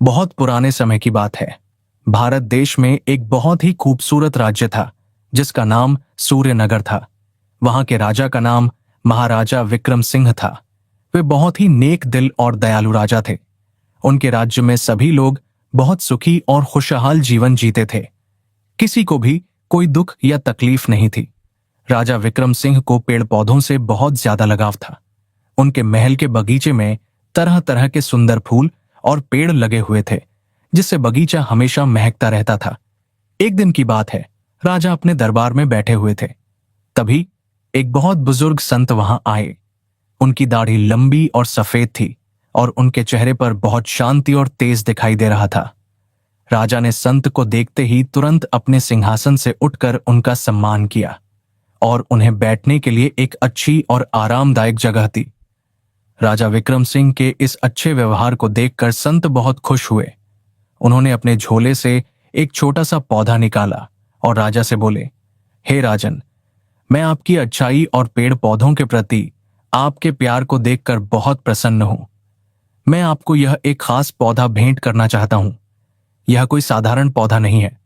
बहुत पुराने समय की बात है। भारत देश में एक बहुत ही खूबसूरत राज्य था जिसका नाम सूर्यनगर था। वहां के राजा का नाम महाराजा विक्रम सिंह था। वे बहुत ही नेक दिल और दयालु राजा थे। उनके राज्य में सभी लोग बहुत सुखी और खुशहाल जीवन जीते थे। किसी को भी कोई दुख या तकलीफ नहीं थी। राजा विक्रम सिंह को पेड़ पौधों से बहुत ज्यादा लगाव था। उनके महल के बगीचे में तरह तरह के सुंदर फूल और पेड़ लगे हुए थे, जिससे बगीचा हमेशा महकता रहता था। एक दिन की बात है, राजा अपने दरबार में बैठे हुए थे। तभी एक बहुत बुजुर्ग संत वहां आए। उनकी दाढ़ी लंबी और सफेद थी और उनके चेहरे पर बहुत शांति और तेज दिखाई दे रहा था। राजा ने संत को देखते ही तुरंत अपने सिंहासन से उठकर उनका सम्मान किया और उन्हें बैठने के लिए एक अच्छी और आरामदायक जगह दी। राजा विक्रम सिंह के इस अच्छे व्यवहार को देखकर संत बहुत खुश हुए। उन्होंने अपने झोले से एक छोटा सा पौधा निकाला और राजा से बोले, हे राजन, मैं आपकी अच्छाई और पेड़ पौधों के प्रति आपके प्यार को देखकर बहुत प्रसन्न हूं। मैं आपको यह एक खास पौधा भेंट करना चाहता हूं। यह कोई साधारण पौधा नहीं है।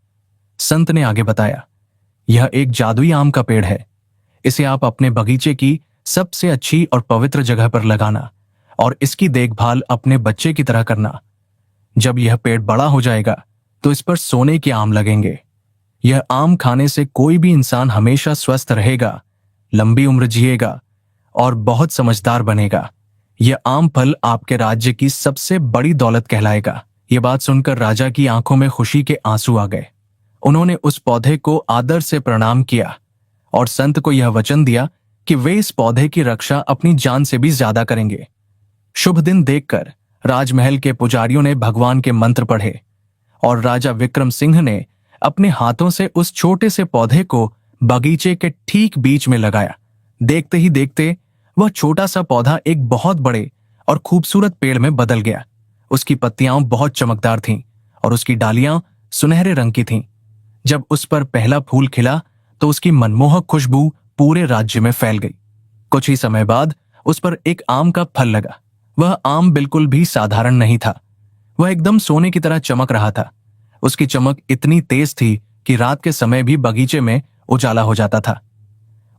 संत ने आगे बताया, यह एक जादुई आम का पेड़ है। इसे आप अपने बगीचे की सबसे अच्छी और पवित्र जगह पर लगाना और इसकी देखभाल अपने बच्चे की तरह करना। जब यह पेड़ बड़ा हो जाएगा तो इस पर सोने के आम लगेंगे। यह आम खाने से कोई भी इंसान हमेशा स्वस्थ रहेगा, लंबी उम्र जिएगा और बहुत समझदार बनेगा। यह आम फल आपके राज्य की सबसे बड़ी दौलत कहलाएगा। यह बात सुनकर राजा की आंखों में खुशी के आंसू आ गए। उन्होंने उस पौधे को आदर से प्रणाम किया और संत को यह वचन दिया कि वे इस पौधे की रक्षा अपनी जान से भी ज्यादा करेंगे। शुभ दिन देखकर राजमहल के पुजारियों ने भगवान के मंत्र पढ़े और राजा विक्रम सिंह ने अपने हाथों से उस छोटे से पौधे को बगीचे के ठीक बीच में लगाया। देखते ही देखते वह छोटा सा पौधा एक बहुत बड़े और खूबसूरत पेड़ में बदल गया। उसकी पत्तियां बहुत चमकदार थीं और उसकी डालियां सुनहरे रंग की थीं। जब उस पर पहला फूल खिला तो उसकी मनमोहक खुशबू पूरे राज्य में फैल गई। कुछ ही समय बाद उस पर एक आम का फल लगा। वह आम बिल्कुल भी साधारण नहीं था। वह एकदम सोने की तरह चमक रहा था। उसकी चमक इतनी तेज थी कि रात के समय भी बगीचे में उजाला हो जाता था।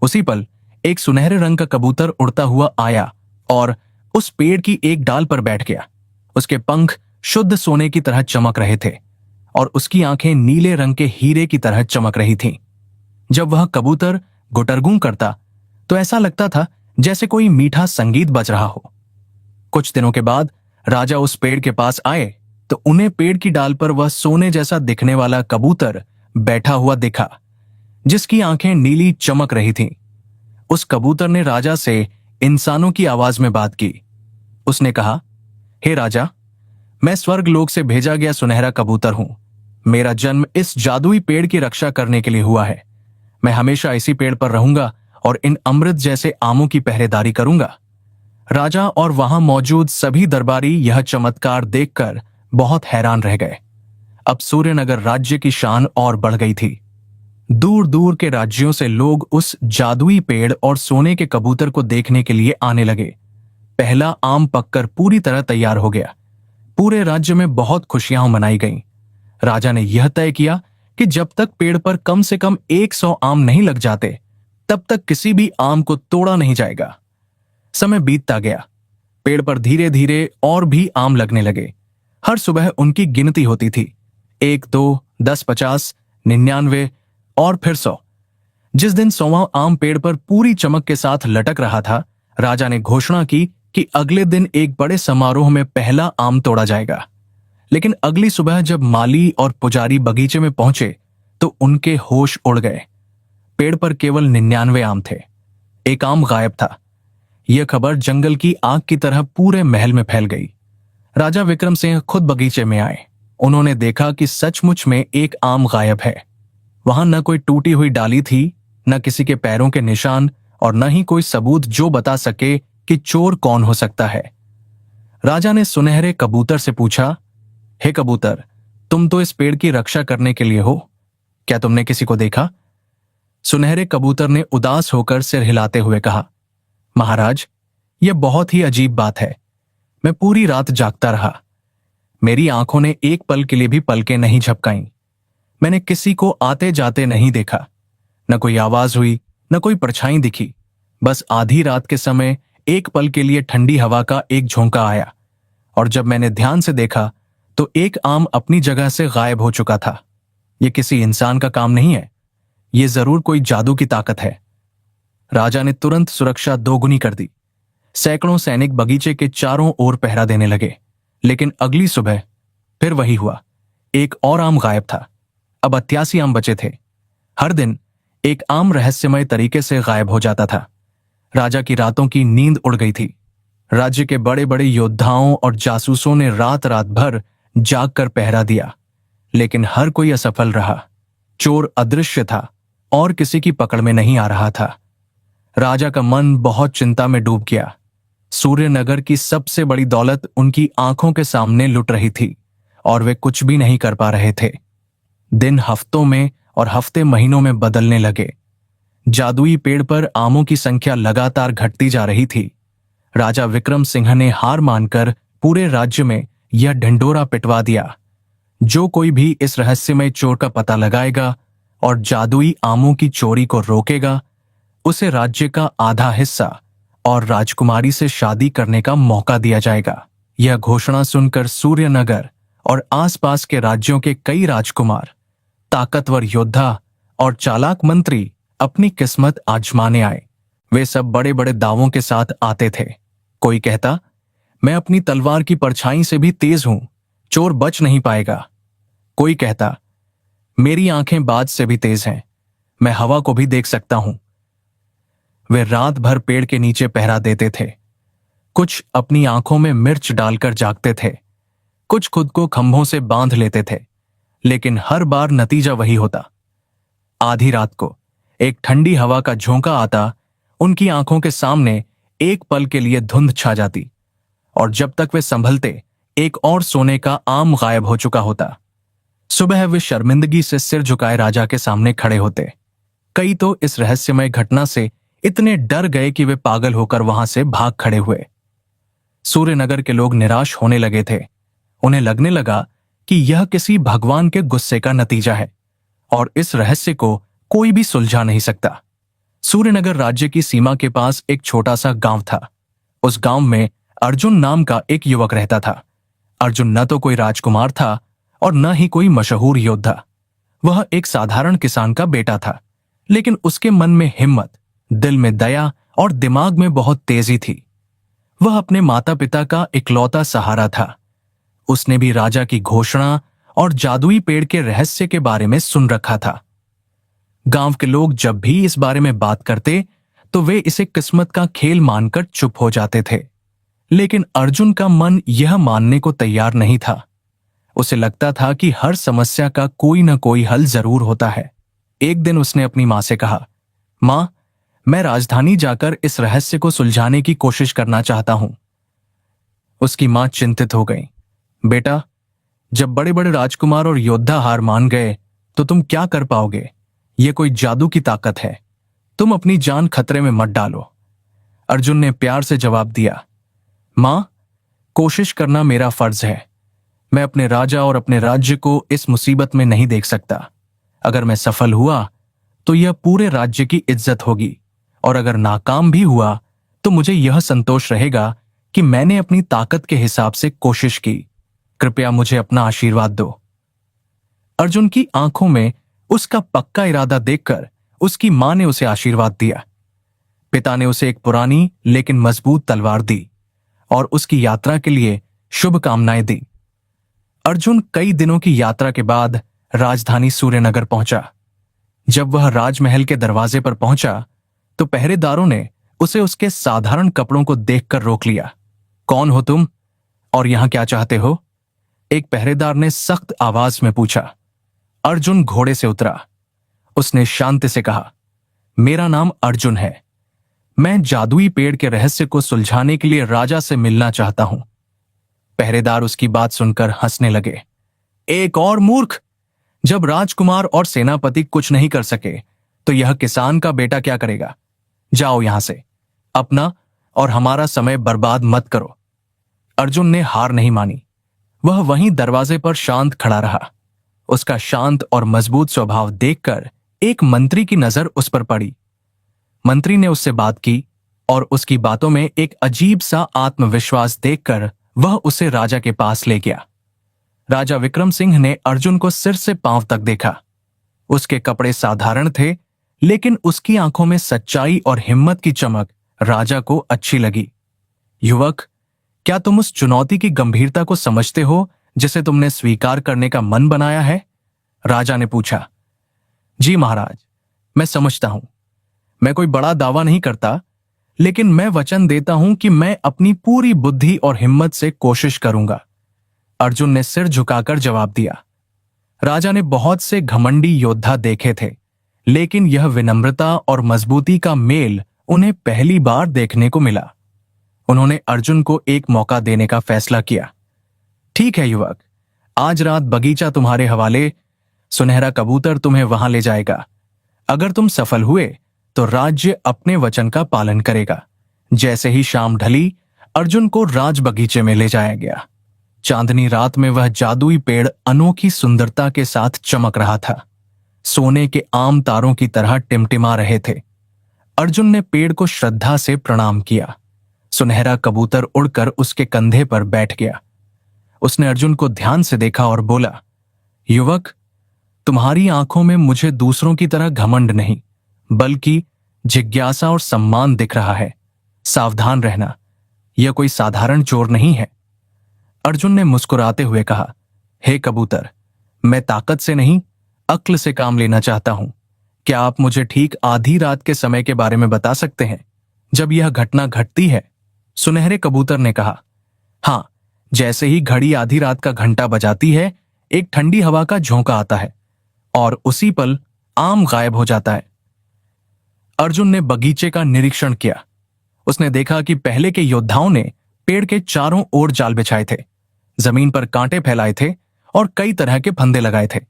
उसी पल एक सुनहरे रंग का कबूतर उड़ता हुआ आया और उस पेड़ की एक डाल पर बैठ गया। उसके पंख शुद्ध सोने की तरह चमक रहे थे और उसकी आंखें नीले रंग के हीरे की तरह चमक रही थीं। जब वह कबूतर गुटरगूं करता तो ऐसा लगता था जैसे कोई मीठा संगीत बज रहा हो। कुछ दिनों के बाद राजा उस पेड़ के पास आए तो उन्हें पेड़ की डाल पर वह सोने जैसा दिखने वाला कबूतर बैठा हुआ दिखा, जिसकी आंखें नीली चमक रही थीं। उस कबूतर ने राजा से इंसानों की आवाज में बात की। उसने कहा, हे राजा, मैं स्वर्ग लोक से भेजा गया सुनहरा कबूतर हूं। मेरा जन्म इस जादुई पेड़ की रक्षा करने के लिए हुआ है। मैं हमेशा इसी पेड़ पर रहूंगा और इन अमृत जैसे आमों की पहरेदारी करूंगा। राजा और वहां मौजूद सभी दरबारी यह चमत्कार देखकर बहुत हैरान रह गए। अब सूर्यनगर राज्य की शान और बढ़ गई थी। दूर दूर के राज्यों से लोग उस जादुई पेड़ और सोने के कबूतर को देखने के लिए आने लगे। पहला आम पककर पूरी तरह तैयार हो गया। पूरे राज्य में बहुत खुशियां मनाई गईं। राजा ने यह तय किया कि जब तक पेड़ पर कम से कम 100 आम नहीं लग जाते, तब तक किसी भी आम को तोड़ा नहीं जाएगा। समय बीतता गया। पेड़ पर धीरे धीरे और भी आम लगने लगे। हर सुबह उनकी गिनती होती थी, 1, 2, 10, 50, 99 और फिर 100। जिस दिन 100वां आम पेड़ पर पूरी चमक के साथ लटक रहा था, राजा ने घोषणा की कि अगले दिन एक बड़े समारोह में पहला आम तोड़ा जाएगा। लेकिन अगली सुबह जब माली और पुजारी बगीचे में पहुंचे तो उनके होश उड़ गए। पेड़ पर केवल 99 आम थे। एक आम गायब था। यह खबर जंगल की आग की तरह पूरे महल में फैल गई। राजा विक्रम सिंह खुद बगीचे में आए। उन्होंने देखा कि सचमुच में एक आम गायब है। वहां न कोई टूटी हुई डाली थी, न किसी के पैरों के निशान और न ही कोई सबूत जो बता सके कि चोर कौन हो सकता है। राजा ने सुनहरे कबूतर से पूछा, हे कबूतर, तुम तो इस पेड़ की रक्षा करने के लिए हो। क्या तुमने किसी को देखा? सुनहरे कबूतर ने उदास होकर सिर हिलाते हुए कहा, महाराज, यह बहुत ही अजीब बात है। मैं पूरी रात जागता रहा। मेरी आंखों ने एक पल के लिए भी पलकें नहीं झपकाईं। मैंने किसी को आते जाते नहीं देखा। न कोई आवाज हुई, न कोई परछाई दिखी। बस आधी रात के समय एक पल के लिए ठंडी हवा का एक झोंका आया, और जब मैंने ध्यान से देखा तो एक आम अपनी जगह से गायब हो चुका था। यह किसी इंसान का काम नहीं है, ये जरूर कोई जादू की ताकत है। राजा ने तुरंत सुरक्षा दोगुनी कर दी। सैकड़ों सैनिक बगीचे के चारों ओर पहरा देने लगे। लेकिन अगली सुबह फिर वही हुआ। एक और आम गायब था। अब 88 आम बचे थे। हर दिन एक आम रहस्यमय तरीके से गायब हो जाता था। राजा की रातों की नींद उड़ गई थी। राज्य के बड़े बड़े योद्धाओं और जासूसों ने रात रात भर जाग कर पहरा दिया, लेकिन हर कोई असफल रहा। चोर अदृश्य था और किसी की पकड़ में नहीं आ रहा था। राजा का मन बहुत चिंता में डूब गया। सूर्यनगर की सबसे बड़ी दौलत उनकी आंखों के सामने लुट रही थी और वे कुछ भी नहीं कर पा रहे थे। दिन हफ्तों में और हफ्ते महीनों में बदलने लगे। जादुई पेड़ पर आमों की संख्या लगातार घटती जा रही थी। राजा विक्रम सिंह ने हार मानकर पूरे राज्य में यह ढिंढोरा पिटवा दिया, जो कोई भी इस रहस्यमय चोर का पता लगाएगा और जादुई आमों की चोरी को रोकेगा, उसे राज्य का आधा हिस्सा और राजकुमारी से शादी करने का मौका दिया जाएगा। यह घोषणा सुनकर सूर्यनगर और आसपास के राज्यों के कई राजकुमार, ताकतवर योद्धा और चालाक मंत्री अपनी किस्मत आजमाने आए। वे सब बड़े बड़े दावों के साथ आते थे। कोई कहता, मैं अपनी तलवार की परछाई से भी तेज हूं, चोर बच नहीं पाएगा। कोई कहता, मेरी आंखें बाज से भी तेज हैं, मैं हवा को भी देख सकता हूं। वे रात भर पेड़ के नीचे पहरा देते थे। कुछ अपनी आंखों में मिर्च डालकर जागते थे, कुछ खुद को खंभों से बांध लेते थे, लेकिन हर बार नतीजा वही होता। आधी रात को एक ठंडी हवा का झोंका आता, उनकी आंखों के सामने एक पल के लिए धुंध छा जाती, और जब तक वे संभलते एक और सोने का आम गायब हो चुका होता। सुबह वे शर्मिंदगी से सिर झुकाए राजा के सामने खड़े होते। कई तो इस रहस्यमय घटना से इतने डर गए कि वे पागल होकर वहां से भाग खड़े हुए। सूर्यनगर के लोग निराश होने लगे थे। उन्हें लगने लगा कि यह किसी भगवान के गुस्से का नतीजा है और इस रहस्य को कोई भी सुलझा नहीं सकता। सूर्यनगर राज्य की सीमा के पास एक छोटा सा गांव था। उस गांव में अर्जुन नाम का एक युवक रहता था। अर्जुन न तो कोई राजकुमार था और न ही कोई मशहूर योद्धा। वह एक साधारण किसान का बेटा था, लेकिन उसके मन में हिम्मत, दिल में दया और दिमाग में बहुत तेजी थी। वह अपने माता पिता का इकलौता सहारा था। उसने भी राजा की घोषणा और जादुई पेड़ के रहस्य के बारे में सुन रखा था। गांव के लोग जब भी इस बारे में बात करते तो वे इसे किस्मत का खेल मानकर चुप हो जाते थे, लेकिन अर्जुन का मन यह मानने को तैयार नहीं था। उसे लगता था कि हर समस्या का कोई न कोई हल जरूर होता है। एक दिन उसने अपनी मां से कहा, मां, मैं राजधानी जाकर इस रहस्य को सुलझाने की कोशिश करना चाहता हूं। उसकी मां चिंतित हो गई। बेटा, जब बड़े बड़े राजकुमार और योद्धा हार मान गए तो तुम क्या कर पाओगे? यह कोई जादू की ताकत है, तुम अपनी जान खतरे में मत डालो। अर्जुन ने प्यार से जवाब दिया, मां, कोशिश करना मेरा फर्ज है। मैं अपने राजा और अपने राज्य को इस मुसीबत में नहीं देख सकता। अगर मैं सफल हुआ तो यह पूरे राज्य की इज्जत होगी, और अगर नाकाम भी हुआ तो मुझे यह संतोष रहेगा कि मैंने अपनी ताकत के हिसाब से कोशिश की। कृपया मुझे अपना आशीर्वाद दो। अर्जुन की आंखों में उसका पक्का इरादा देखकर उसकी मां ने उसे आशीर्वाद दिया। पिता ने उसे एक पुरानी लेकिन मजबूत तलवार दी और उसकी यात्रा के लिए शुभकामनाएं दी। अर्जुन कई दिनों की यात्रा के बाद राजधानी सूर्यनगर पहुंचा। जब वह राजमहल के दरवाजे पर पहुंचा तो पहरेदारों ने उसे उसके साधारण कपड़ों को देखकर रोक लिया। कौन हो तुम और यहां क्या चाहते हो? एक पहरेदार ने सख्त आवाज में पूछा। अर्जुन घोड़े से उतरा। उसने शांति से कहा, मेरा नाम अर्जुन है। मैं जादुई पेड़ के रहस्य को सुलझाने के लिए राजा से मिलना चाहता हूं। पहरेदार उसकी बात सुनकर हंसने लगे। एक और मूर्ख! जब राजकुमार और सेनापति कुछ नहीं कर सके तो यह किसान का बेटा क्या करेगा? जाओ यहां से, अपना और हमारा समय बर्बाद मत करो। अर्जुन ने हार नहीं मानी। वह वहीं दरवाजे पर शांत खड़ा रहा। उसका शांत और मजबूत स्वभाव देखकर एक मंत्री की नजर उस पर पड़ी। मंत्री ने उससे बात की और उसकी बातों में एक अजीब सा आत्मविश्वास देखकर वह उसे राजा के पास ले गया। राजा विक्रम सिंह ने अर्जुन को सिर से पांव तक देखा। उसके कपड़े साधारण थे, लेकिन उसकी आंखों में सच्चाई और हिम्मत की चमक राजा को अच्छी लगी। युवक, क्या तुम उस चुनौती की गंभीरता को समझते हो जिसे तुमने स्वीकार करने का मन बनाया है? राजा ने पूछा। जी महाराज, मैं समझता हूं। मैं कोई बड़ा दावा नहीं करता, लेकिन मैं वचन देता हूं कि मैं अपनी पूरी बुद्धि और हिम्मत से कोशिश करूंगा, अर्जुन ने सिर झुकाकर जवाब दिया। राजा ने बहुत से घमंडी योद्धा देखे थे, लेकिन यह विनम्रता और मजबूती का मेल उन्हें पहली बार देखने को मिला। उन्होंने अर्जुन को एक मौका देने का फैसला किया। ठीक है युवक, आज रात बगीचा तुम्हारे हवाले। सुनहरा कबूतर तुम्हें वहां ले जाएगा। अगर तुम सफल हुए तो राज्य अपने वचन का पालन करेगा। जैसे ही शाम ढली, अर्जुन को राज बगीचे में ले जाया गया। चांदनी रात में वह जादुई पेड़ अनोखी सुंदरता के साथ चमक रहा था। सोने के आम तारों की तरह टिमटिमा रहे थे। अर्जुन ने पेड़ को श्रद्धा से प्रणाम किया। सुनहरा कबूतर उड़कर उसके कंधे पर बैठ गया। उसने अर्जुन को ध्यान से देखा और बोला, युवक, तुम्हारी आंखों में मुझे दूसरों की तरह घमंड नहीं, बल्कि जिज्ञासा और सम्मान दिख रहा है। सावधान रहना, यह कोई साधारण चोर नहीं है। अर्जुन ने मुस्कुराते हुए कहा, हे कबूतर, मैं ताकत से नहीं, अक्ल से काम लेना चाहता हूं। क्या आप मुझे ठीक आधी रात के समय के बारे में बता सकते हैं जब यह घटना घटती है? सुनहरे कबूतर ने कहा, हां, जैसे ही घड़ी आधी रात का घंटा बजाती है, एक ठंडी हवा का झोंका आता है और उसी पल आम गायब हो जाता है। अर्जुन ने बगीचे का निरीक्षण किया। उसने देखा कि पहले के योद्धाओं ने पेड़ के चारों ओर जाल बिछाए थे, जमीन पर कांटे फैलाए थे और कई तरह के फंदे लगाए थे।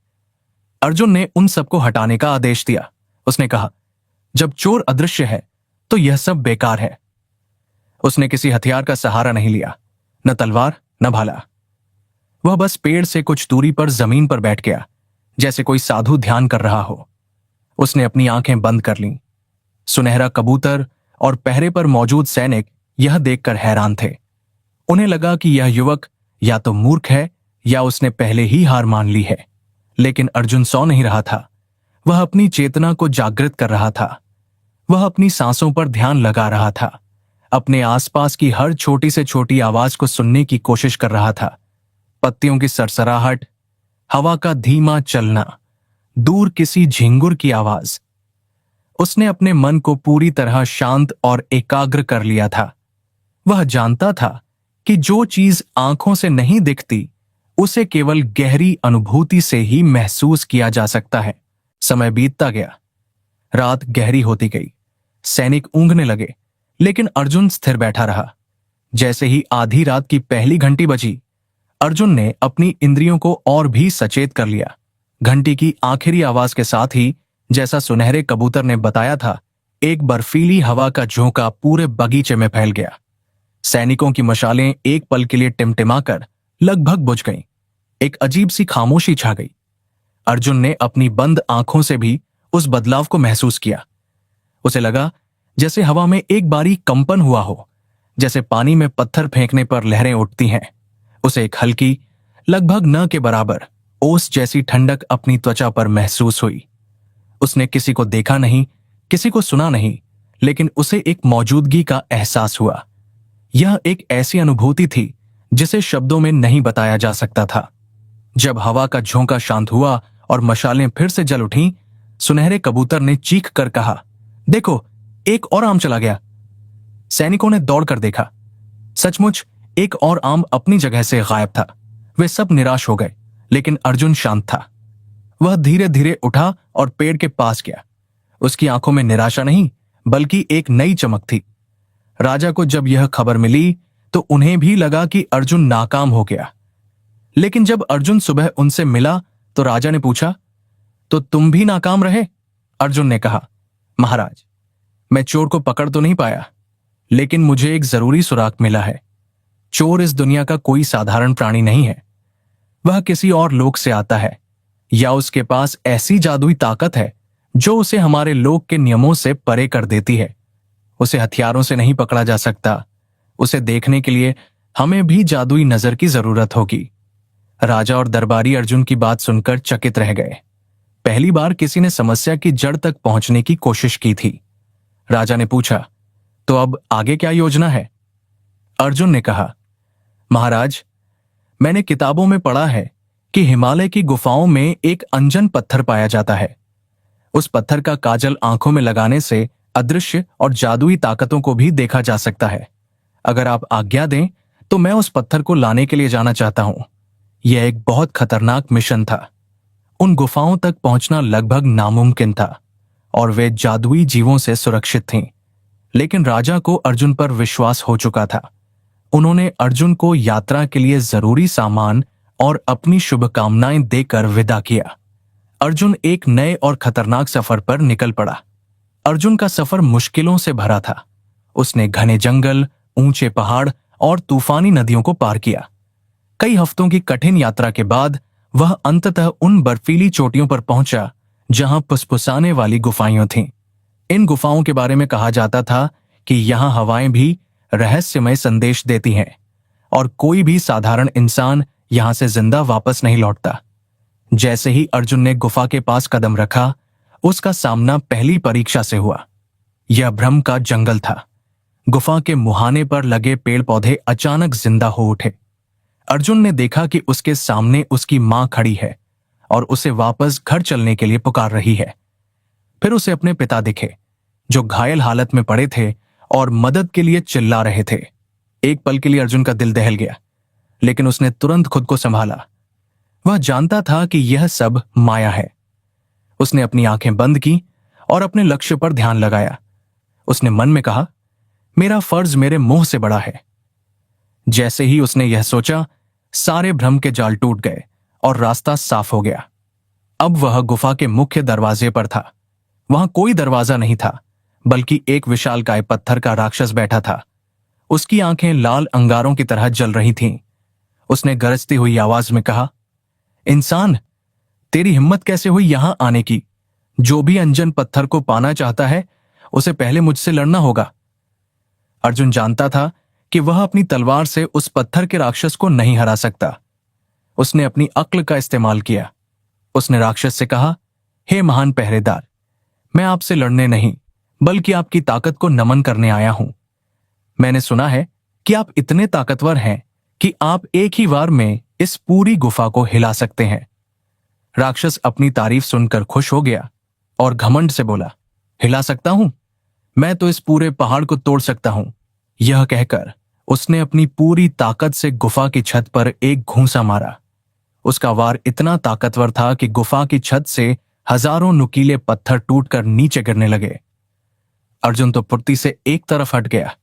अर्जुन ने उन सबको हटाने का आदेश दिया। उसने कहा, जब चोर अदृश्य है तो यह सब बेकार है। उसने किसी हथियार का सहारा नहीं लिया, न तलवार न भाला। वह बस पेड़ से कुछ दूरी पर जमीन पर बैठ गया, जैसे कोई साधु ध्यान कर रहा हो। उसने अपनी आंखें बंद कर लीं। सुनहरा कबूतर और पहरे पर मौजूद सैनिक यह देखकर हैरान थे। उन्हें लगा कि यह युवक या तो मूर्ख है या उसने पहले ही हार मान ली है। लेकिन अर्जुन सो नहीं रहा था। वह अपनी चेतना को जागृत कर रहा था। वह अपनी सांसों पर ध्यान लगा रहा था, अपने आसपास की हर छोटी से छोटी आवाज को सुनने की कोशिश कर रहा था। पत्तियों की सरसराहट, हवा का धीमा चलना, दूर किसी झिंगुर की आवाज। उसने अपने मन को पूरी तरह शांत और एकाग्र कर लिया था। वह जानता था कि जो चीज आंखों से नहीं दिखती, उसे केवल गहरी अनुभूति से ही महसूस किया जा सकता है। समय बीतता गया। रात गहरी होती गई। सैनिक ऊँघने लगे, लेकिन अर्जुन स्थिर बैठा रहा। जैसे ही आधी रात की पहली घंटी बजी, अर्जुन ने अपनी इंद्रियों को और भी सचेत कर लिया। घंटी की आखिरी आवाज के साथ ही, जैसा सुनहरे कबूतर ने बताया था, एक बर्फीली हवा का झोंका पूरे बगीचे में फैल गया। सैनिकों की मशालें एक पल के लिए टिमटिमाकर लगभग बुझ गईं। एक अजीब सी खामोशी छा गई। अर्जुन ने अपनी बंद आंखों से भी उस बदलाव को महसूस किया। उसे लगा जैसे हवा में एक बारीक कंपन हुआ हो, जैसे पानी में पत्थर फेंकने पर लहरें उठती हैं। उसे एक हल्की, लगभग न के बराबर ओस जैसी ठंडक अपनी त्वचा पर महसूस हुई। उसने किसी को देखा नहीं, किसी को सुना नहीं, लेकिन उसे एक मौजूदगी का एहसास हुआ। यह एक ऐसी अनुभूति थी जिसे शब्दों में नहीं बताया जा सकता था। जब हवा का झोंका शांत हुआ और मशालें फिर से जल उठीं, सुनहरे कबूतर ने चीख कर कहा, देखो, एक और आम चला गया। सैनिकों ने दौड़कर देखा। सचमुच एक और आम अपनी जगह से गायब था। वे सब निराश हो गए, लेकिन अर्जुन शांत था। वह धीरे धीरे उठा और पेड़ के पास गया। उसकी आंखों में निराशा नहीं, बल्कि एक नई चमक थी। राजा को जब यह खबर मिली तो उन्हें भी लगा कि अर्जुन नाकाम हो गया। लेकिन जब अर्जुन सुबह उनसे मिला तो राजा ने पूछा, तो तुम भी नाकाम रहे? अर्जुन ने कहा, महाराज, मैं चोर को पकड़ तो नहीं पाया, लेकिन मुझे एक जरूरी सुराग मिला है। चोर इस दुनिया का कोई साधारण प्राणी नहीं है। वह किसी और लोक से आता है या उसके पास ऐसी जादुई ताकत है जो उसे हमारे लोक के नियमों से परे कर देती है। उसे हथियारों से नहीं पकड़ा जा सकता। उसे देखने के लिए हमें भी जादुई नजर की जरूरत होगी। राजा और दरबारी अर्जुन की बात सुनकर चकित रह गए। पहली बार किसी ने समस्या की जड़ तक पहुंचने की कोशिश की थी। राजा ने पूछा, तो अब आगे क्या योजना है? अर्जुन ने कहा, महाराज, मैंने किताबों में पढ़ा है कि हिमालय की गुफाओं में एक अंजन पत्थर पाया जाता है। उस पत्थर का काजल आंखों में लगाने से अदृश्य और जादुई ताकतों को भी देखा जा सकता है। अगर आप आज्ञा दें तो मैं उस पत्थर को लाने के लिए जाना चाहता हूं। यह एक बहुत खतरनाक मिशन था। उन गुफाओं तक पहुंचना लगभग नामुमकिन था और वे जादुई जीवों से सुरक्षित थीं। लेकिन राजा को अर्जुन पर विश्वास हो चुका था। उन्होंने अर्जुन को यात्रा के लिए जरूरी सामान और अपनी शुभकामनाएं देकर विदा किया। अर्जुन एक नए और खतरनाक सफर पर निकल पड़ा। अर्जुन का सफर मुश्किलों से भरा था। उसने घने जंगल, ऊंचे पहाड़ और तूफानी नदियों को पार किया। कई हफ्तों की कठिन यात्रा के बाद वह अंततः उन बर्फीली चोटियों पर पहुंचा जहां फुसफुसाने वाली गुफाएं थीं। इन गुफाओं के बारे में कहा जाता था कि यहां हवाएं भी रहस्यमय संदेश देती हैं और कोई भी साधारण इंसान यहां से जिंदा वापस नहीं लौटता। जैसे ही अर्जुन ने गुफा के पास कदम रखा, उसका सामना पहली परीक्षा से हुआ। यह भ्रम का जंगल था। गुफा के मुहाने पर लगे पेड़ पौधे अचानक जिंदा हो उठे। अर्जुन ने देखा कि उसके सामने उसकी मां खड़ी है और उसे वापस घर चलने के लिए पुकार रही है। फिर उसे अपने पिता दिखे, जो घायल हालत में पड़े थे और मदद के लिए चिल्ला रहे थे। एक पल के लिए अर्जुन का दिल दहल गया, लेकिन उसने तुरंत खुद को संभाला। वह जानता था कि यह सब माया है। उसने अपनी आंखें बंद की और अपने लक्ष्य पर ध्यान लगाया। उसने मन में कहा, मेरा फर्ज मेरे मुंह से बड़ा है। जैसे ही उसने यह सोचा, सारे भ्रम के जाल टूट गए और रास्ता साफ हो गया। अब वह गुफा के मुख्य दरवाजे पर था। वहां कोई दरवाजा नहीं था, बल्कि एक विशालकाय पत्थर का राक्षस बैठा था। उसकी आंखें लाल अंगारों की तरह जल रही थीं। उसने गरजती हुई आवाज में कहा, इंसान, तेरी हिम्मत कैसे हुई यहां आने की? जो भी अंजन पत्थर को पाना चाहता है, उसे पहले मुझसे लड़ना होगा। अर्जुन जानता था कि वह अपनी तलवार से उस पत्थर के राक्षस को नहीं हरा सकता। उसने अपनी अक्ल का इस्तेमाल किया। उसने राक्षस से कहा, हे महान पहरेदार, मैं आपसे लड़ने नहीं, बल्कि आपकी ताकत को नमन करने आया हूं। मैंने सुना है कि आप इतने ताकतवर हैं कि आप एक ही बार में इस पूरी गुफा को हिला सकते हैं। राक्षस अपनी तारीफ सुनकर खुश हो गया और घमंड से बोला, हिला सकता हूं? मैं तो इस पूरे पहाड़ को तोड़ सकता हूं। यह कहकर उसने अपनी पूरी ताकत से गुफा की छत पर एक घूंसा मारा। उसका वार इतना ताकतवर था कि गुफा की छत से हजारों नुकीले पत्थर टूटकर नीचे गिरने लगे। अर्जुन तो फुर्ती से एक तरफ हट गया,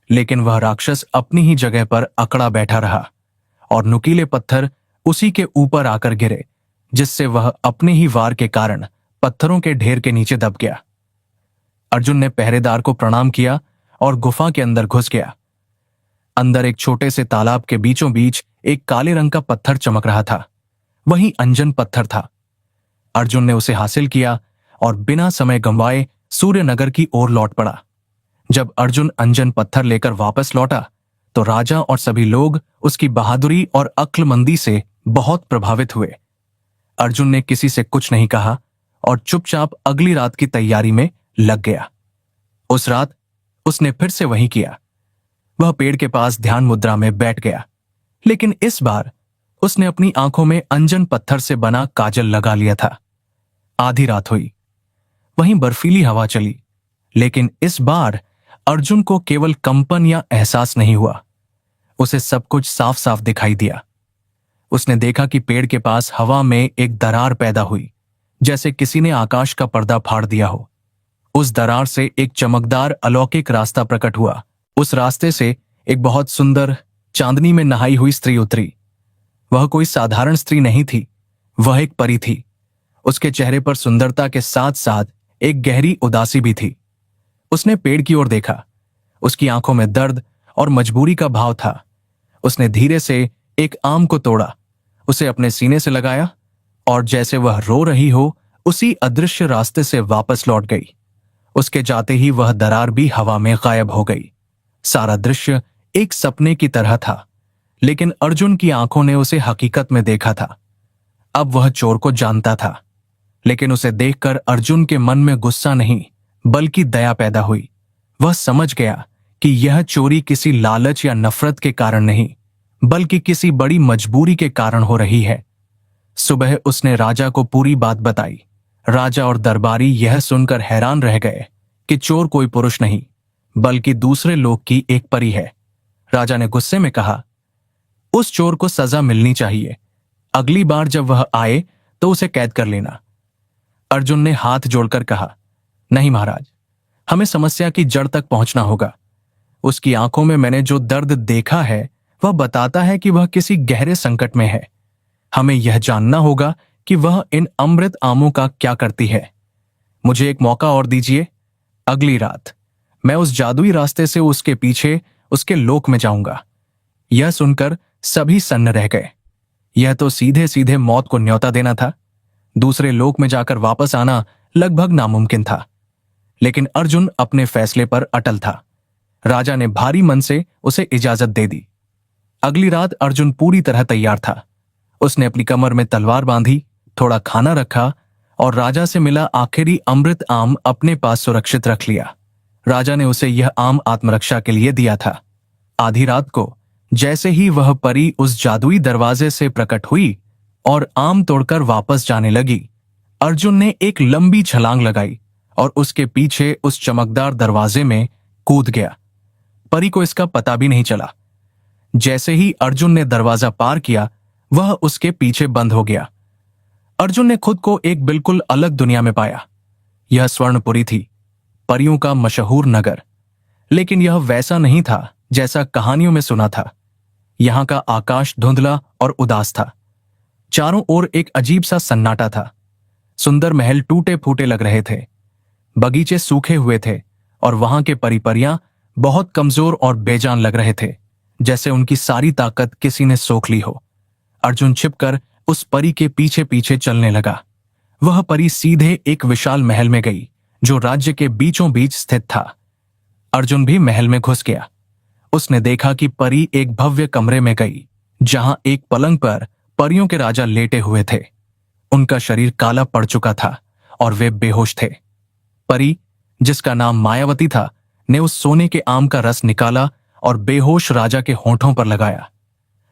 लेकिन वह राक्षस अपनी ही जगह पर अकड़ा बैठा रहा और नुकीले पत्थर उसी के ऊपर आकर गिरे, जिससे वह अपने ही वार के कारण पत्थरों के ढेर के नीचे दब गया। अर्जुन ने पहरेदार को प्रणाम किया और गुफा के अंदर घुस गया। अंदर एक छोटे से तालाब के बीचों बीच एक काले रंग का पत्थर चमक रहा था। वही अंजन पत्थर था। अर्जुन ने उसे हासिल किया और बिना समय गंवाए सूर्यनगर की ओर लौट पड़ा। जब अर्जुन अंजन पत्थर लेकर वापस लौटा तो राजा और सभी लोग उसकी बहादुरी और अक्लमंदी से बहुत प्रभावित हुए। अर्जुन ने किसी से कुछ नहीं कहा और चुपचाप अगली रात की तैयारी में लग गया। उस रात उसने फिर से वही किया। वह पेड़ के पास ध्यान मुद्रा में बैठ गया, लेकिन इस बार उसने अपनी आंखों में अंजन पत्थर से बना काजल लगा लिया था। आधी रात हुई। वहीं बर्फीली हवा चली, लेकिन इस बार अर्जुन को केवल कंपन या एहसास नहीं हुआ। उसे सब कुछ साफ साफ दिखाई दिया। उसने देखा कि पेड़ के पास हवा में एक दरार पैदा हुई, जैसे किसी ने आकाश का पर्दा फाड़ दिया हो। उस दरार से एक चमकदार अलौकिक रास्ता प्रकट हुआ। उस रास्ते से एक बहुत सुंदर, चांदनी में नहाई हुई स्त्री उतरी। वह कोई साधारण स्त्री नहीं थी, वह एक परी थी। उसके चेहरे पर सुंदरता के साथ साथ एक गहरी उदासी भी थी। उसने पेड़ की ओर देखा। उसकी आंखों में दर्द और मजबूरी का भाव था। उसने धीरे से एक आम को तोड़ा उसे अपने सीने से लगाया और जैसे वह रो रही हो उसी अदृश्य रास्ते से वापस लौट गई। उसके जाते ही वह दरार भी हवा में गायब हो गई। सारा दृश्य एक सपने की तरह था, लेकिन अर्जुन की आंखों ने उसे हकीकत में देखा था। अब वह चोर को जानता था, लेकिन उसे देखकर अर्जुन के मन में गुस्सा नहीं बल्कि दया पैदा हुई। वह समझ गया कि यह चोरी किसी लालच या नफरत के कारण नहीं, बल्कि किसी बड़ी मजबूरी के कारण हो रही है। सुबह उसने राजा को पूरी बात बताई। राजा और दरबारी यह सुनकर हैरान रह गए कि चोर कोई पुरुष नहीं बल्कि दूसरे लोक की एक परी है। राजा ने गुस्से में कहा, उस चोर को सजा मिलनी चाहिए। अगली बार जब वह आए तो उसे कैद कर लेना। अर्जुन ने हाथ जोड़कर कहा, नहीं महाराज, हमें समस्या की जड़ तक पहुंचना होगा। उसकी आंखों में मैंने जो दर्द देखा है वह बताता है कि वह किसी गहरे संकट में है। हमें यह जानना होगा कि वह इन अमृत आमों का क्या करती है। मुझे एक मौका और दीजिए। अगली रात मैं उस जादुई रास्ते से उसके पीछे उसके लोक में जाऊंगा। यह सुनकर सभी सन्न रह गए। यह तो सीधे सीधे मौत को न्योता देना था। दूसरे लोक में जाकर वापस आना लगभग नामुमकिन था, लेकिन अर्जुन अपने फैसले पर अटल था। राजा ने भारी मन से उसे इजाजत दे दी। अगली रात अर्जुन पूरी तरह तैयार था। उसने अपनी कमर में तलवार बांधी, थोड़ा खाना रखा और राजा से मिला आखिरी अमृत आम अपने पास सुरक्षित रख लिया। राजा ने उसे यह आम आत्मरक्षा के लिए दिया था। आधी रात को जैसे ही वह परी उस जादुई दरवाजे से प्रकट हुई और आम तोड़कर वापस जाने लगी, अर्जुन ने एक लंबी छलांग लगाई और उसके पीछे उस चमकदार दरवाजे में कूद गया। परी को इसका पता भी नहीं चला। जैसे ही अर्जुन ने दरवाजा पार किया, वह उसके पीछे बंद हो गया। अर्जुन ने खुद को एक बिल्कुल अलग दुनिया में पाया। यह स्वर्णपुरी थी, परियों का मशहूर नगर। लेकिन यह वैसा नहीं था जैसा कहानियों में सुना था। यहां का आकाश धुंधला और उदास था। चारों ओर एक अजीब सा सन्नाटा था। सुंदर महल टूटे फूटे लग रहे थे, बगीचे सूखे हुए थे और वहां के परिपरियां बहुत कमजोर और बेजान लग रहे थे, जैसे उनकी सारी ताकत किसी ने सोख ली हो। अर्जुन छिपकर उस परी के पीछे पीछे चलने लगा। वह परी सीधे एक विशाल महल में गई जो राज्य के बीचों बीच स्थित था। अर्जुन भी महल में घुस गया। उसने देखा कि परी एक भव्य कमरे में गई जहां एक पलंग पर परियों के राजा लेटे हुए थे। उनका शरीर काला पड़ चुका था और वे बेहोश थे। परी, जिसका नाम मायावती था, ने उस सोने के आम का रस निकाला और बेहोश राजा के होंठों पर लगाया।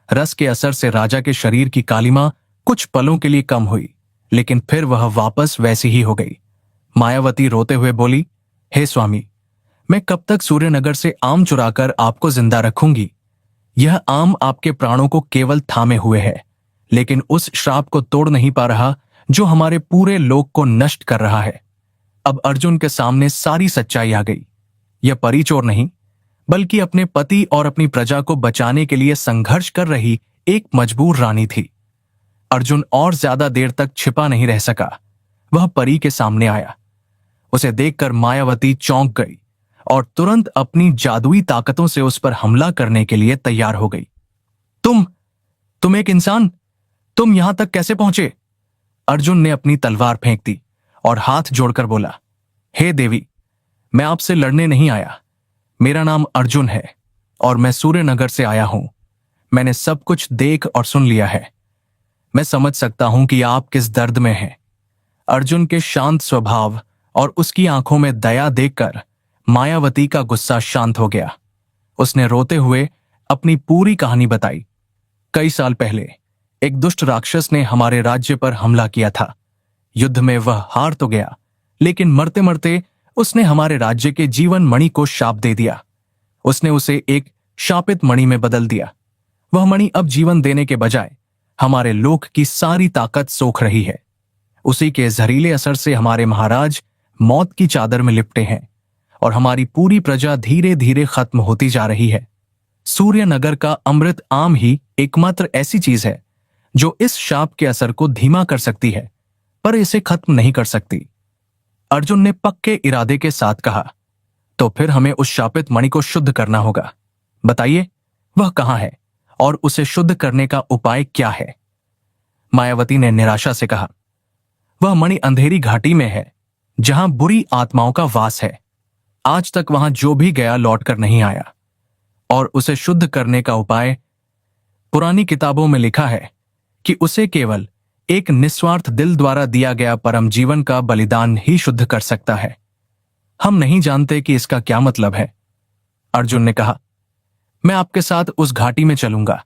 रस के असर से राजा के शरीर की कालिमा कुछ पलों के लिए कम हुई, लेकिन फिर वह वापस वैसी ही हो गई। मायावती रोते हुए बोली, हे स्वामी, मैं कब तक सूर्यनगर से आम चुराकर आपको जिंदा रखूंगी। यह आम आपके प्राणों को केवल थामे हुए है, लेकिन उस श्राप को तोड़ नहीं पा रहा जो हमारे पूरे लोक को नष्ट कर रहा है। अब अर्जुन के सामने सारी सच्चाई आ गई। यह परी चोर नहीं, बल्कि अपने पति और अपनी प्रजा को बचाने के लिए संघर्ष कर रही एक मजबूर रानी थी। अर्जुन और ज्यादा देर तक छिपा नहीं रह सका। वह परी के सामने आया। उसे देखकर मायावती चौंक गई और तुरंत अपनी जादुई ताकतों से उस पर हमला करने के लिए तैयार हो गई। तुम एक इंसान, तुम यहां तक कैसे पहुंचे? अर्जुन ने अपनी तलवार फेंक दी और हाथ जोड़कर बोला, हे देवी, मैं आपसे लड़ने नहीं आया। मेरा नाम अर्जुन है और मैं सूर्यनगर से आया हूं। मैंने सब कुछ देख और सुन लिया है। मैं समझ सकता हूं कि आप किस दर्द में हैं। अर्जुन के शांत स्वभाव और उसकी आंखों में दया देखकर मायावती का गुस्सा शांत हो गया। उसने रोते हुए अपनी पूरी कहानी बताई। कई साल पहले एक दुष्ट राक्षस ने हमारे राज्य पर हमला किया था। युद्ध में वह हार तो गया, लेकिन मरते मरते उसने हमारे राज्य के जीवन मणि को शाप दे दिया। उसने उसे एक शापित मणि में बदल दिया। वह मणि अब जीवन देने के बजाय हमारे लोक की सारी ताकत सोख रही है। उसी के जहरीले असर से हमारे महाराज मौत की चादर में लिपटे हैं और हमारी पूरी प्रजा धीरे धीरे खत्म होती जा रही है। सूर्यनगर का अमृत आम ही एकमात्र ऐसी चीज है जो इस शाप के असर को धीमा कर सकती है, पर इसे खत्म नहीं कर सकती। अर्जुन ने पक्के इरादे के साथ कहा, तो फिर हमें उस शापित मणि को शुद्ध करना होगा। बताइए, वह कहां है और उसे शुद्ध करने का उपाय क्या है? मायावती ने निराशा से कहा। वह मणि अंधेरी घाटी में है, जहां बुरी आत्माओं का वास है। आज तक वहां जो भी गया लौटकर नहीं आया, और उसे शुद्ध करने का उपाय पुरानी किताबों में लिखा है कि उसे केवल एक निस्वार्थ दिल द्वारा दिया गया परम जीवन का बलिदान ही शुद्ध कर सकता है। हम नहीं जानते कि इसका क्या मतलब है। अर्जुन ने कहा, मैं आपके साथ उस घाटी में चलूंगा।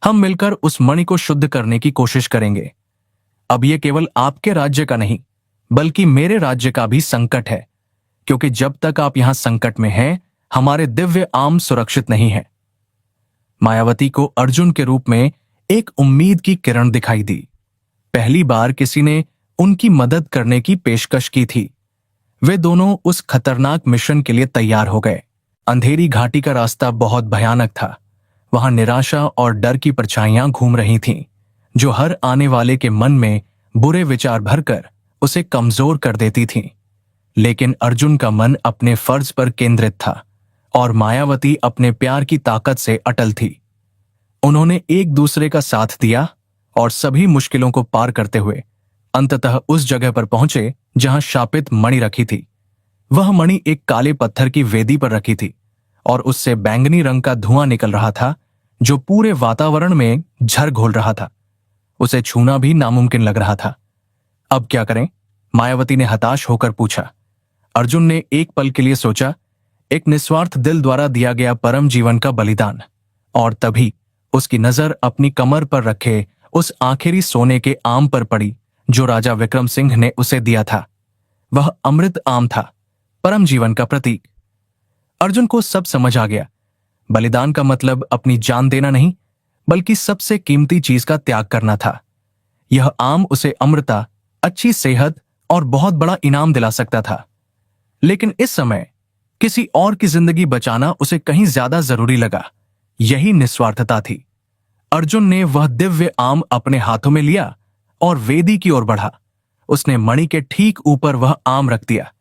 हम मिलकर उस मणि को शुद्ध करने की कोशिश करेंगे। अब यह केवल आपके राज्य का नहीं, बल्कि मेरे राज्य का भी संकट है, क्योंकि जब तक आप यहां संकट में हैं, हमारे दिव्य आम सुरक्षित नहीं है। मायावती को अर्जुन के रूप में एक उम्मीद की किरण दिखाई दी। पहली बार किसी ने उनकी मदद करने की पेशकश की थी। वे दोनों उस खतरनाक मिशन के लिए तैयार हो गए। अंधेरी घाटी का रास्ता बहुत भयानक था। वहां निराशा और डर की परछाइयां घूम रही थीं, जो हर आने वाले के मन में बुरे विचार भरकर उसे कमजोर कर देती थीं। लेकिन अर्जुन का मन अपने फर्ज पर केंद्रित था और मायावती अपने प्यार की ताकत से अटल थी। उन्होंने एक दूसरे का साथ दिया और सभी मुश्किलों को पार करते हुए अंततः उस जगह पर पहुंचे जहां शापित मणि रखी थी। वह मणि एक काले पत्थर की वेदी पर रखी थी और उससे बैंगनी रंग का धुआं निकल रहा था, जो पूरे वातावरण में झर घोल रहा था। उसे छूना भी नामुमकिन लग रहा था। अब क्या करें? मायावती ने हताश होकर पूछा। अर्जुन ने एक पल के लिए सोचा, एक निस्वार्थ दिल द्वारा दिया गया परम जीवन का बलिदान। और तभी उसकी नजर अपनी कमर पर रखे उस आखिरी सोने के आम पर पड़ी जो राजा विक्रम सिंह ने उसे दिया था। वह अमृत आम था, परम जीवन का प्रतीक। अर्जुन को सब समझ आ गया। बलिदान का मतलब अपनी जान देना नहीं, बल्कि सबसे कीमती चीज का त्याग करना था। यह आम उसे अमृता, अच्छी सेहत और बहुत बड़ा इनाम दिला सकता था। लेकिन इस समय किसी और की जिंदगी बचाना उसे कहीं ज्यादा जरूरी लगा। यही निस्वार्थता थी। अर्जुन ने वह दिव्य आम अपने हाथों में लिया और वेदी की ओर बढ़ा। उसने मणि के ठीक ऊपर वह आम रख दिया।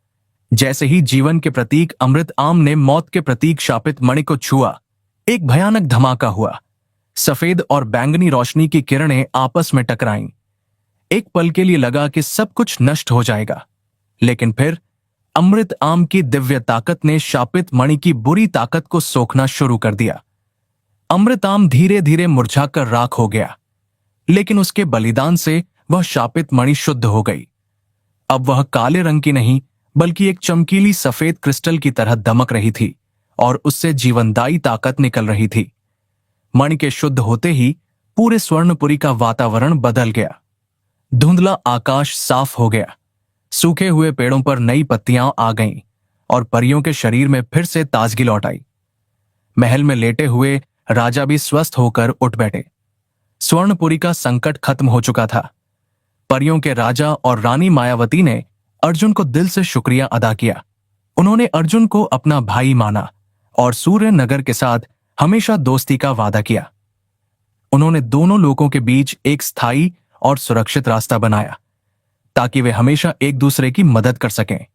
जैसे ही जीवन के प्रतीक अमृत आम ने मौत के प्रतीक शापित मणि को छुआ, एक भयानक धमाका हुआ। सफेद और बैंगनी रोशनी की किरणें आपस में टकराईं। एक पल के लिए लगा कि सब कुछ नष्ट हो जाएगा, लेकिन फिर अमृत आम की दिव्य ताकत ने शापित मणि की बुरी ताकत को सोखना शुरू कर दिया। अमृत आम धीरे धीरे मुरझाकर राख हो गया, लेकिन उसके बलिदान से वह शापित मणि शुद्ध हो गई। अब वह काले रंग की नहीं, बल्कि एक चमकीली सफेद क्रिस्टल की तरह दमक रही थी और उससे जीवनदायी ताकत निकल रही थी। मणि के शुद्ध होते ही पूरे स्वर्णपुरी का वातावरण बदल गया। धुंधला आकाश साफ हो गया, सूखे हुए पेड़ों पर नई पत्तियां आ गईं और परियों के शरीर में फिर से ताजगी लौट आई। महल में लेटे हुए राजा भी स्वस्थ होकर उठ बैठे। स्वर्णपुरी का संकट खत्म हो चुका था। परियों के राजा और रानी मायावती ने अर्जुन को दिल से शुक्रिया अदा किया। उन्होंने अर्जुन को अपना भाई माना और सूर्य नगर के साथ हमेशा दोस्ती का वादा किया। उन्होंने दोनों लोगों के बीच एक स्थायी और सुरक्षित रास्ता बनाया, ताकि वे हमेशा एक दूसरे की मदद कर सकें।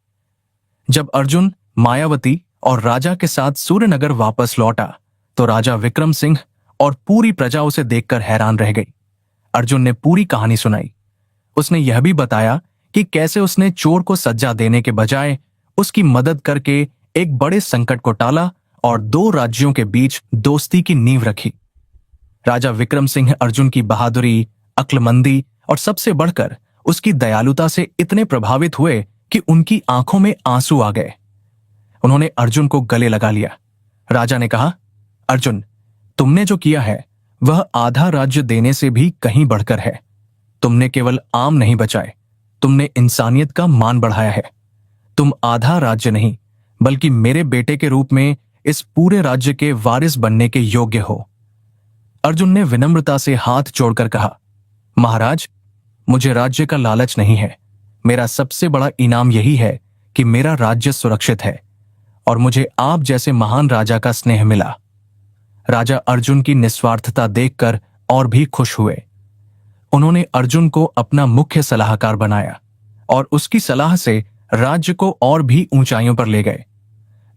जब अर्जुन, मायावती और राजा के साथ सूर्यनगर वापस लौटा, तो राजा विक्रम सिंह और पूरी प्रजा उसे देखकर हैरान रह गई। अर्जुन ने पूरी कहानी सुनाई। उसने यह भी बताया कि कैसे उसने चोर को सज्जा देने के बजाय उसकी मदद करके एक बड़े संकट को टाला और दो राज्यों के बीच दोस्ती की नींव रखी। राजा विक्रम सिंह अर्जुन की बहादुरी, अक्लमंदी और सबसे बढ़कर उसकी दयालुता से इतने प्रभावित हुए कि उनकी आंखों में आंसू आ गए। उन्होंने अर्जुन को गले लगा लिया। राजा ने कहा, अर्जुन, तुमने जो किया है वह आधा राज्य देने से भी कहीं बढ़कर है। तुमने केवल आम नहीं बचाए, तुमने इंसानियत का मान बढ़ाया है। तुम आधा राज्य नहीं, बल्कि मेरे बेटे के रूप में इस पूरे राज्य के वारिस बनने के योग्य हो। अर्जुन ने विनम्रता से हाथ जोड़कर कहा, महाराज, मुझे राज्य का लालच नहीं है। मेरा सबसे बड़ा इनाम यही है कि मेरा राज्य सुरक्षित है और मुझे आप जैसे महान राजा का स्नेह मिला। राजा अर्जुन की निस्वार्थता देखकर और भी खुश हुए। उन्होंने अर्जुन को अपना मुख्य सलाहकार बनाया और उसकी सलाह से राज्य को और भी ऊंचाइयों पर ले गए।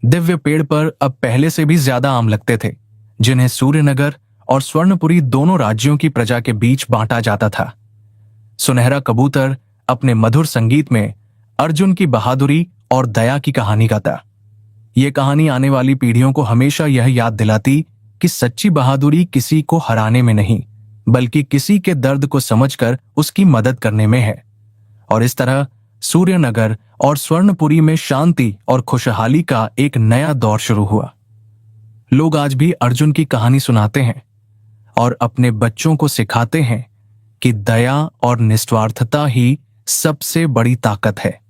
दिव्य पेड़ पर अब पहले से भी ज्यादा आम लगते थे, जिन्हें सूर्यनगर और स्वर्णपुरी दोनों राज्यों की प्रजा के बीच बांटा जाता था। सुनहरा कबूतर अपने मधुर संगीत में अर्जुन की बहादुरी और दया की कहानी गाता। ये कहानी आने वाली पीढ़ियों को हमेशा यह याद दिलाती कि सच्ची बहादुरी किसी को हराने में नहीं, बल्कि किसी के दर्द को समझकर उसकी मदद करने में है। और इस तरह सूर्यनगर और स्वर्णपुरी में शांति और खुशहाली का एक नया दौर शुरू हुआ। लोग आज भी अर्जुन की कहानी सुनाते हैं और अपने बच्चों को सिखाते हैं कि दया और निस्वार्थता ही सबसे बड़ी ताकत है।